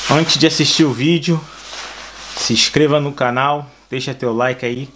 Antes de assistir o vídeo, se inscreva no canal, deixa teu like aí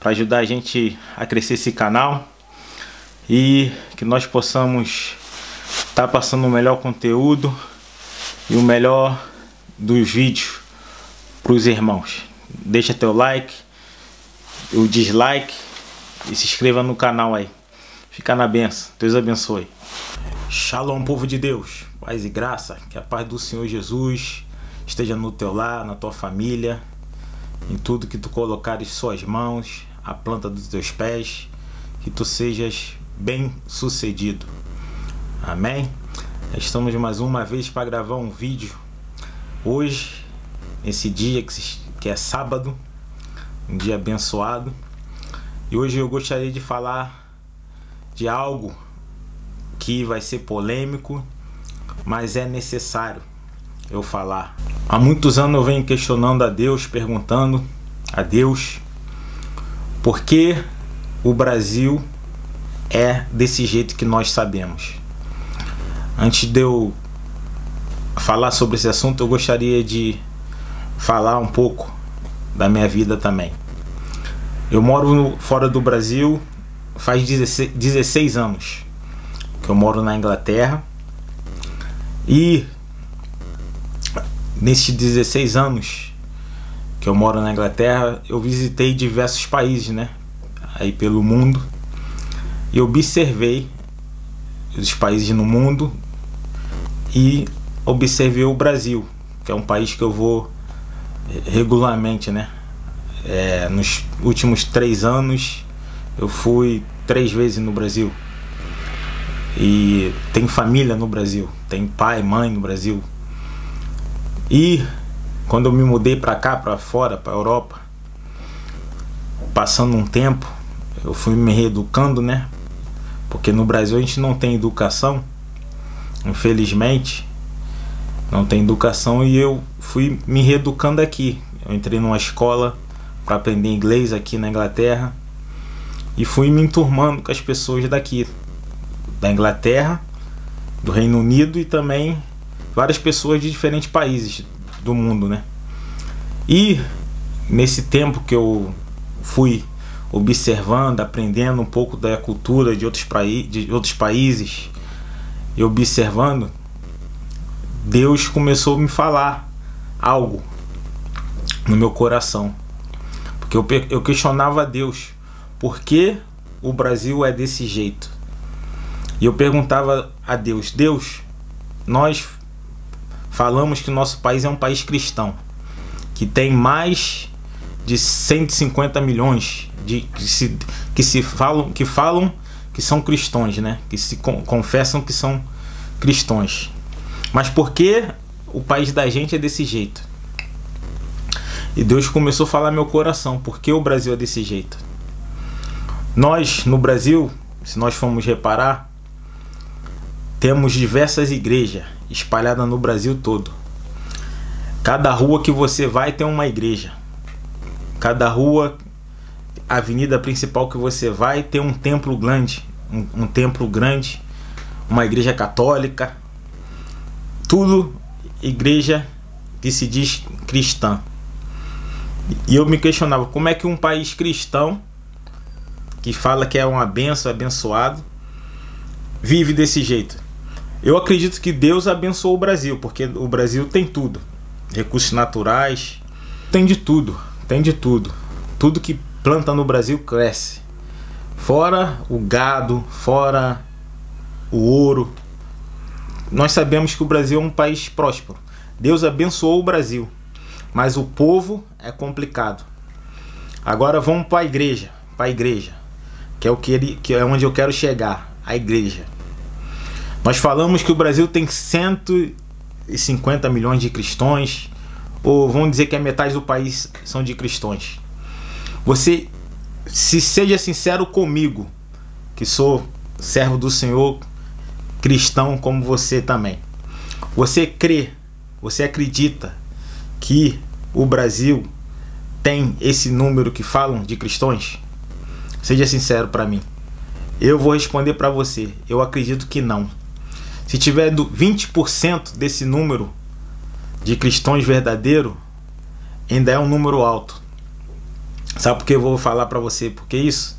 para ajudar a gente a crescer esse canal e que nós possamos estar passando o melhor conteúdo e o melhor dos vídeos para os irmãos. Deixa teu like, o dislike e se inscreva no canal aí. Fica na benção. Deus abençoe. Shalom, povo de Deus, paz e graça, que a paz do Senhor Jesus esteja no teu lar, na tua família, em tudo que tu colocares suas mãos, a planta dos teus pés, que tu sejas bem sucedido. Amém? Estamos mais uma vez para gravar um vídeo hoje, esse dia que é sábado, um dia abençoado. E hoje eu gostaria de falar de algo que vai ser polêmico, mas é necessário eu falar. Há muitos anos eu venho questionando a Deus, perguntando a Deus por que o Brasil é desse jeito que nós sabemos. Antes de eu falar sobre esse assunto, eu gostaria de falar um pouco da minha vida também. Eu moro fora do Brasil faz 16 anos que eu moro na Inglaterra, e nesses 16 anos que eu moro na Inglaterra, eu visitei diversos países, né, aí pelo mundo, e observei os países no mundo e observei o Brasil, que é um país que eu vou regularmente, né. Nos últimos 3 anos eu fui 3 vezes no Brasil. E tem família no Brasil, tem pai, mãe no Brasil. E quando eu me mudei para cá, para fora, para Europa, passando um tempo, eu fui me reeducando, né? Porque no Brasil a gente não tem educação, infelizmente, não tem educação, e eu fui me reeducando aqui. Eu entrei numa escola para aprender inglês aqui na Inglaterra e fui me enturmando com as pessoas daqui, da Inglaterra, do Reino Unido, e também várias pessoas de diferentes países do mundo, né? E nesse tempo que eu fui observando, aprendendo um pouco da cultura de outros países e observando, Deus começou a me falar algo no meu coração, porque eu questionava a Deus por que o Brasil é desse jeito. E eu perguntava a Deus: Deus, nós falamos que o nosso país é um país cristão, que tem mais de 150 milhões que falam que são cristãos, né? Que se confessam que são cristãos. Mas por que o país da gente é desse jeito? E Deus começou a falar no meu coração: por que o Brasil é desse jeito? Nós, no Brasil, se nós formos reparar, temos diversas igrejas espalhadas no Brasil todo. Cada rua que você vai tem uma igreja. Cada rua, avenida principal que você vai, tem um templo grande. Um templo grande, uma igreja católica. Tudo igreja que se diz cristã. E eu me questionava, como é que um país cristão, que fala que é uma benção, abençoado, vive desse jeito? Eu acredito que Deus abençoou o Brasil, porque o Brasil tem tudo. Recursos naturais, tem de tudo, tem de tudo. Tudo que planta no Brasil cresce. Fora o gado, fora o ouro. Nós sabemos que o Brasil é um país próspero. Deus abençoou o Brasil, mas o povo é complicado. Agora vamos para a igreja, que é onde eu quero chegar, a igreja. Nós falamos que o Brasil tem 150 milhões de cristãos, ou vamos dizer que a metade do país são de cristãos. Você, se seja sincero comigo, que sou servo do Senhor, cristão como você também. Você crê, você acredita que o Brasil tem esse número que falam de cristãos? Seja sincero para mim. Eu vou responder para você: eu acredito que não. Se tiver 20% desse número de cristãos verdadeiros ainda é um número alto. Sabe por que eu vou falar para você? Porque isso,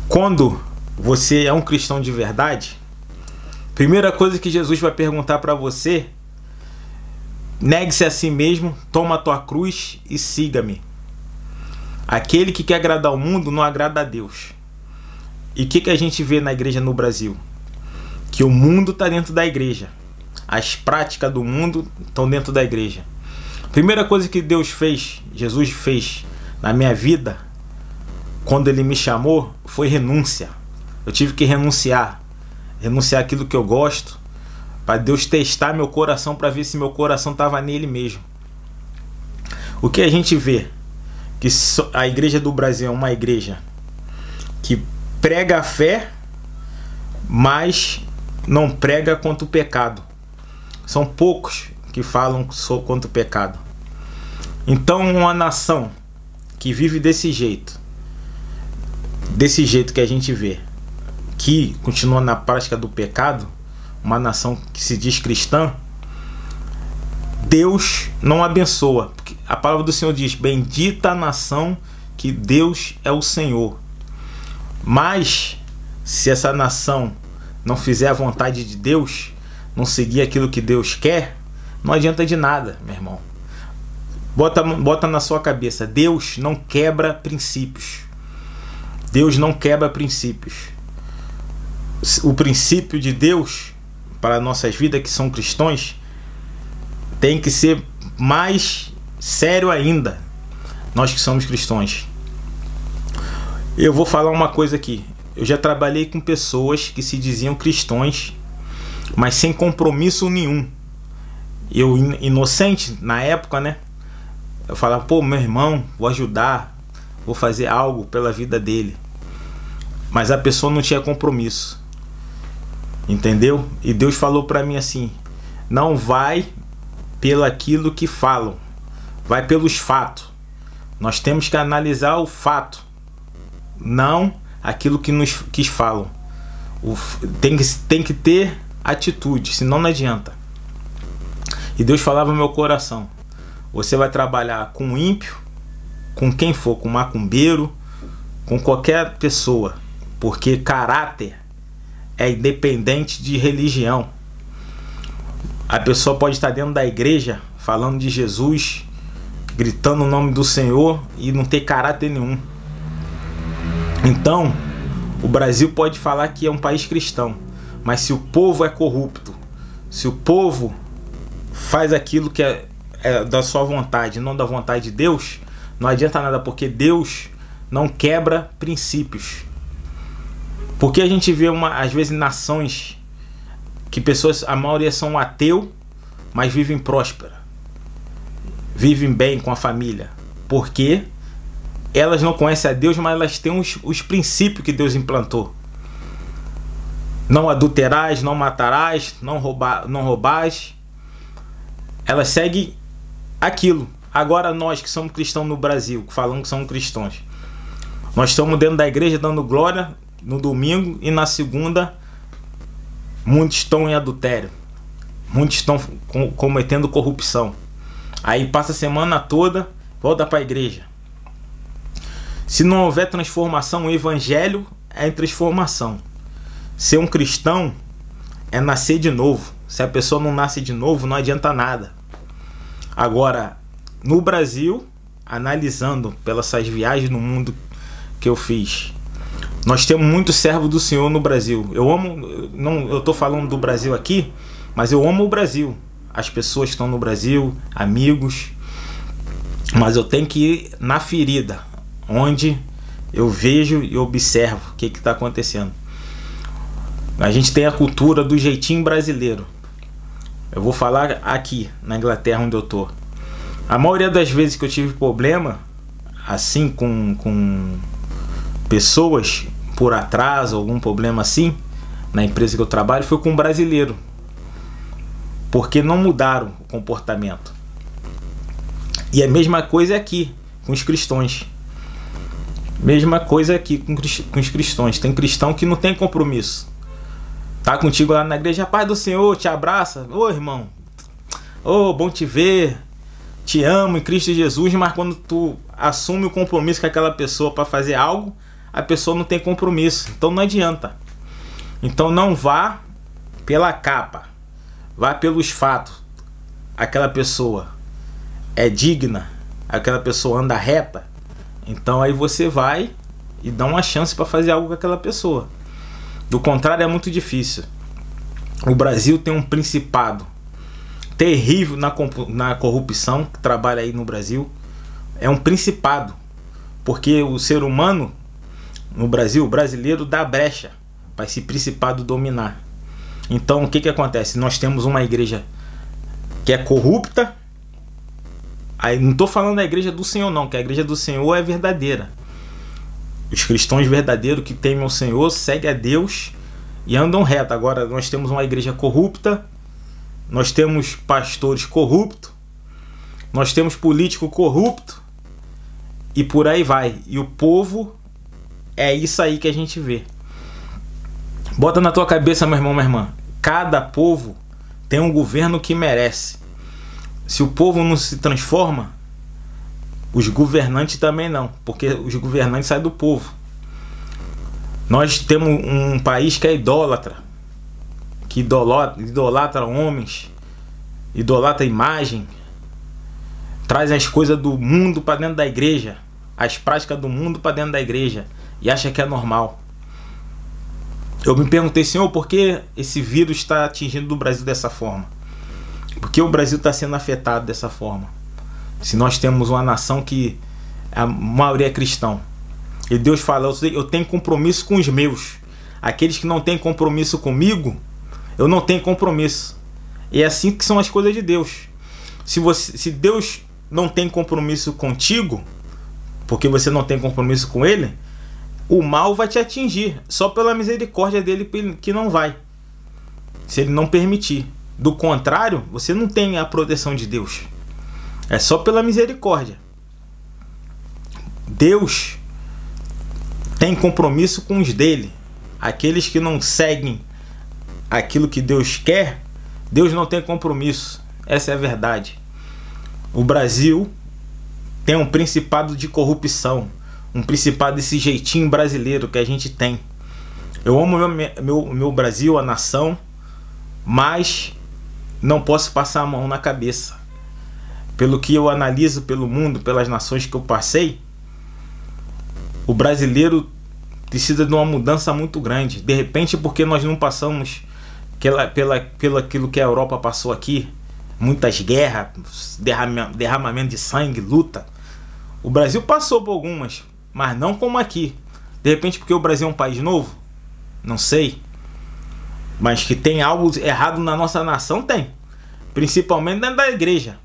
quando você é um cristão de verdade, primeira coisa que Jesus vai perguntar para você: negue-se a si mesmo, toma a tua cruz e siga-me. Aquele que quer agradar o mundo não agrada a Deus. E o que a gente vê na igreja no Brasil? Que o mundo está dentro da igreja. As práticas do mundo estão dentro da igreja. Primeira coisa que Deus fez, Jesus fez na minha vida, quando Ele me chamou, foi renúncia. Eu tive que renunciar aquilo que eu gosto, para Deus testar meu coração, para ver se meu coração estava nele mesmo. O que a gente vê? Que a igreja do Brasil é uma igreja que prega a fé, mas não prega contra o pecado. São poucos que falam contra o pecado. Então, uma nação que vive desse jeito que a gente vê, que continua na prática do pecado, uma nação que se diz cristã, Deus não abençoa. Porque a palavra do Senhor diz: bendita a nação que Deus é o Senhor. Mas se essa nação não fizer a vontade de Deus, não seguir aquilo que Deus quer, não adianta de nada, meu irmão. Bota na sua cabeça: Deus não quebra princípios. Deus não quebra princípios. O princípio de Deus para nossas vidas, que são cristãos, tem que ser mais sério ainda. Nós que somos cristãos. Eu vou falar uma coisa aqui. Eu já trabalhei com pessoas que se diziam cristãos, mas sem compromisso nenhum. Eu, inocente na época, né? Eu falava: pô, meu irmão, vou ajudar, vou fazer algo pela vida dele. Mas a pessoa não tinha compromisso. Entendeu? E Deus falou para mim assim: não vai pelo aquilo que falam, vai pelos fatos. Nós temos que analisar o fato, não aquilo que falam. Tem que ter atitude, senão não adianta. E Deus falava no meu coração: você vai trabalhar com ímpio, com quem for, com macumbeiro, com qualquer pessoa, porque caráter é independente de religião. A pessoa pode estar dentro da igreja falando de Jesus, gritando o nome do Senhor e não ter caráter nenhum. Então, o Brasil pode falar que é um país cristão, mas se o povo é corrupto, se o povo faz aquilo que é da sua vontade, não da vontade de Deus, não adianta nada, porque Deus não quebra princípios. Porque a gente vê às vezes nações que pessoas, a maioria são ateu, mas vivem próspera, vivem bem com a família, porque elas não conhecem a Deus, mas elas têm os princípios que Deus implantou. Não adulterás, não matarás, não roubás. Elas seguem aquilo. Agora nós que somos cristãos no Brasil, que falamos que somos cristãos, nós estamos dentro da igreja dando glória no domingo, e na segunda muitos estão em adultério, muitos estão cometendo corrupção. Aí passa a semana toda, volta para a igreja. Se não houver transformação, o evangelho é em transformação. Ser um cristão é nascer de novo. Se a pessoa não nasce de novo, não adianta nada. Agora, no Brasil, analisando pelas viagens no mundo que eu fiz, nós temos muitos servos do Senhor no Brasil. Eu amo, eu tô falando do Brasil aqui, mas eu amo o Brasil. As pessoas que estão no Brasil, amigos, mas eu tenho que ir na ferida, onde eu vejo e observo o que está acontecendo. A gente tem a cultura do jeitinho brasileiro. Eu vou falar aqui na Inglaterra, onde eu tô. A maioria das vezes que eu tive problema assim com pessoas por atraso, algum problema assim na empresa que eu trabalho, foi com um brasileiro, porque não mudaram o comportamento. E a mesma coisa aqui com os cristãos. Mesma coisa aqui com os cristãos. Tem cristão que não tem compromisso. Tá contigo lá na igreja: paz do Senhor, te abraça. Ô irmão, oh, bom te ver, te amo em Cristo Jesus, mas quando tu assume o compromisso com aquela pessoa para fazer algo, a pessoa não tem compromisso, então não adianta. Então não vá pela capa, vá pelos fatos. Aquela pessoa é digna, aquela pessoa anda reta, então aí você vai e dá uma chance para fazer algo com aquela pessoa. Do contrário, é muito difícil. O Brasil tem um principado terrível na corrupção que trabalha aí no Brasil. É um principado, porque o ser humano no Brasil, o brasileiro, dá brecha para esse principado dominar. Então o que que acontece? Nós temos uma igreja que é corrupta. Aí não estou falando da igreja do Senhor não, que a igreja do Senhor é verdadeira. Os cristãos verdadeiros que temem o Senhor seguem a Deus e andam reto. Agora nós temos uma igreja corrupta, nós temos pastores corruptos, nós temos político corrupto e por aí vai. E o povo é isso aí que a gente vê. Bota na tua cabeça, meu irmão, minha irmã, cada povo tem um governo que merece. Se o povo não se transforma, os governantes também não, porque os governantes saem do povo. Nós temos um país que é idólatra, que idolatra homens, idolatra imagem, traz as coisas do mundo para dentro da igreja, as práticas do mundo para dentro da igreja e acha que é normal. Eu me perguntei, Senhor, por que esse vírus está atingindo o Brasil dessa forma? Por que o Brasil está sendo afetado dessa forma? Se nós temos uma nação que a maioria é cristão. E Deus fala, eu tenho compromisso com os meus. Aqueles que não têm compromisso comigo, eu não tenho compromisso. E é assim que são as coisas de Deus. Se Deus não tem compromisso contigo, porque você não tem compromisso com Ele, o mal vai te atingir. Só pela misericórdia dele que não vai. Se Ele não permitir. Do contrário, você não tem a proteção de Deus. É só pela misericórdia. Deus tem compromisso com os dele. Aqueles que não seguem aquilo que Deus quer, Deus não tem compromisso. Essa é a verdade. O Brasil tem um principado de corrupção. Um principado desse jeitinho brasileiro que a gente tem. Eu amo meu Brasil, a nação, mas não posso passar a mão na cabeça. Pelo que eu analiso pelo mundo, pelas nações que eu passei, o brasileiro precisa de uma mudança muito grande. De repente, porque nós não passamos pelo aquilo que a Europa passou aqui, muitas guerras, derramamento de sangue, luta. O Brasil passou por algumas, mas não como aqui. De repente, porque o Brasil é um país novo? Não sei. Mas que tem algo errado na nossa nação, tem. Principalmente dentro da igreja.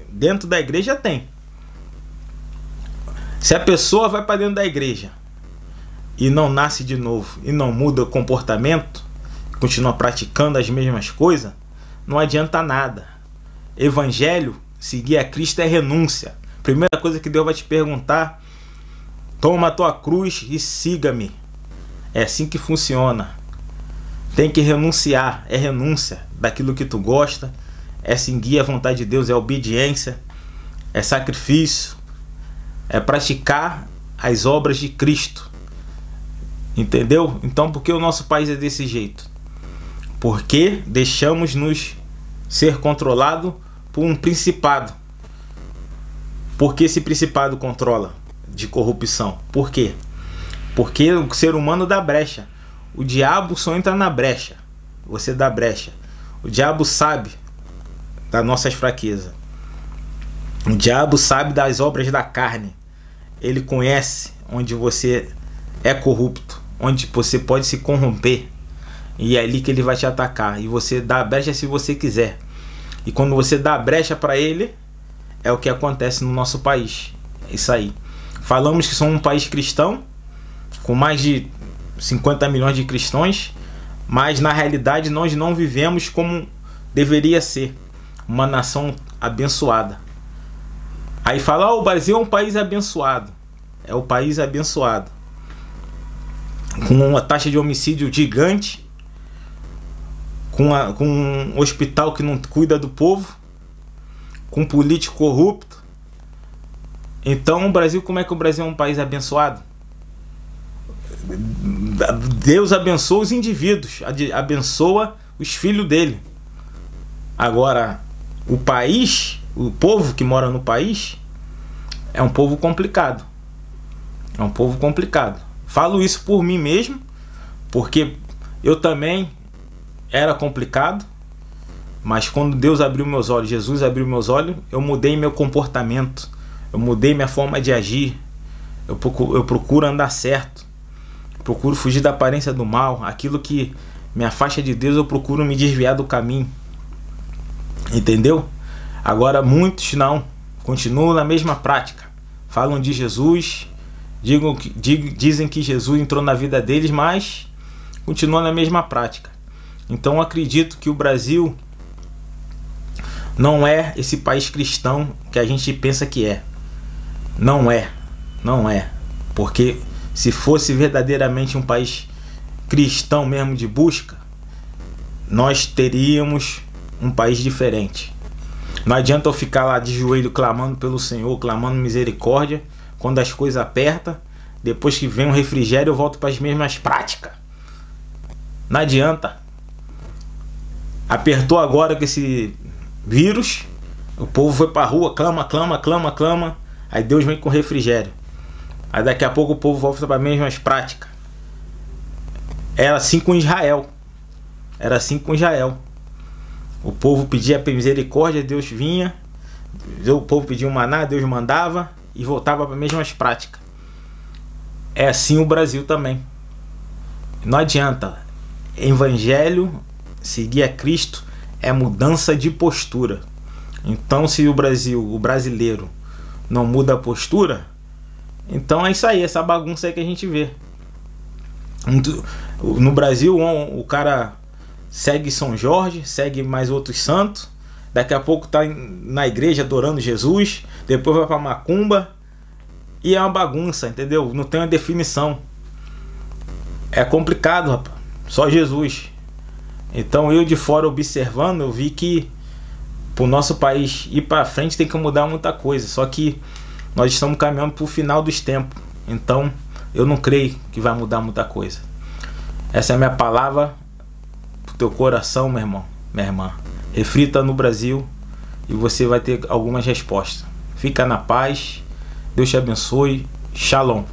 Dentro da igreja tem. Se a pessoa vai para dentro da igreja e não nasce de novo, e não muda o comportamento, continua praticando as mesmas coisas, não adianta nada. Evangelho, seguir a Cristo é renúncia. Primeira coisa que Deus vai te perguntar: toma a tua cruz e siga-me. É assim que funciona. Tem que renunciar, é renúncia daquilo que tu gosta, é seguir a vontade de Deus, é obediência, é sacrifício, é praticar as obras de Cristo. Entendeu? Então, por que o nosso país é desse jeito? Porque deixamos nos ser controlado por um principado. Por que esse principado controla de corrupção? Por quê? Porque o ser humano dá brecha. O diabo só entra na brecha. Você dá brecha. O diabo sabe das nossas fraquezas. O diabo sabe das obras da carne. Ele conhece onde você é corrupto, onde você pode se corromper. E é ali que ele vai te atacar. E você dá a brecha se você quiser. E quando você dá a brecha para ele, é o que acontece no nosso país. É isso aí. Falamos que somos um país cristão, com mais de 50 milhões de cristãos, mas na realidade nós não vivemos como deveria ser. Uma nação abençoada. Aí fala, o Brasil é um país abençoado. É o país abençoado. Com uma taxa de homicídio gigante, com um hospital que não cuida do povo, com político corrupto. Então o Brasil, como é que o Brasil é um país abençoado? Deus abençoa os indivíduos, abençoa os filhos dele. Agora, o país, o povo que mora no país, é um povo complicado. É um povo complicado. Falo isso por mim mesmo, porque eu também era complicado, mas quando Deus abriu meus olhos, Jesus abriu meus olhos, eu mudei meu comportamento, eu mudei minha forma de agir, eu procuro andar certo, procuro fugir da aparência do mal, aquilo que me afasta de Deus, eu procuro me desviar do caminho, entendeu? Agora muitos não, continuam na mesma prática, falam de Jesus, dizem que Jesus entrou na vida deles, mas continuam na mesma prática. Então eu acredito que o Brasil não é esse país cristão que a gente pensa que é. Não é, não é. Porque se fosse verdadeiramente um país cristão mesmo de busca, nós teríamos um país diferente. Não adianta eu ficar lá de joelho clamando pelo Senhor, clamando misericórdia, quando as coisas apertam, depois que vem um refrigério eu volto para as mesmas práticas. Não adianta. Apertou agora com esse vírus, o povo foi para a rua, clama, clama, clama, clama, aí Deus vem com refrigério. Aí daqui a pouco o povo volta para as mesmas práticas. Era assim com Israel. Era assim com Israel. O povo pedia misericórdia, Deus vinha. O povo pedia um maná, Deus mandava e voltava para as mesmas práticas. É assim o Brasil também. Não adianta. Evangelho, seguir a Cristo, é mudança de postura. Então se o Brasil, o brasileiro, não muda a postura, então é isso aí, essa bagunça aí que a gente vê. No Brasil o cara segue São Jorge, segue mais outros santos, daqui a pouco tá na igreja adorando Jesus, depois vai pra macumba, e é uma bagunça, entendeu? Não tem uma definição. É complicado, rapaz. Só Jesus. Então eu de fora observando, eu vi que pro nosso país ir para frente tem que mudar muita coisa. Só que nós estamos caminhando pro final dos tempos. Então eu não creio que vai mudar muita coisa. Essa é a minha palavra pro teu coração, meu irmão, minha irmã. Reflita no Brasil e você vai ter algumas respostas. Fica na paz. Deus te abençoe. Shalom.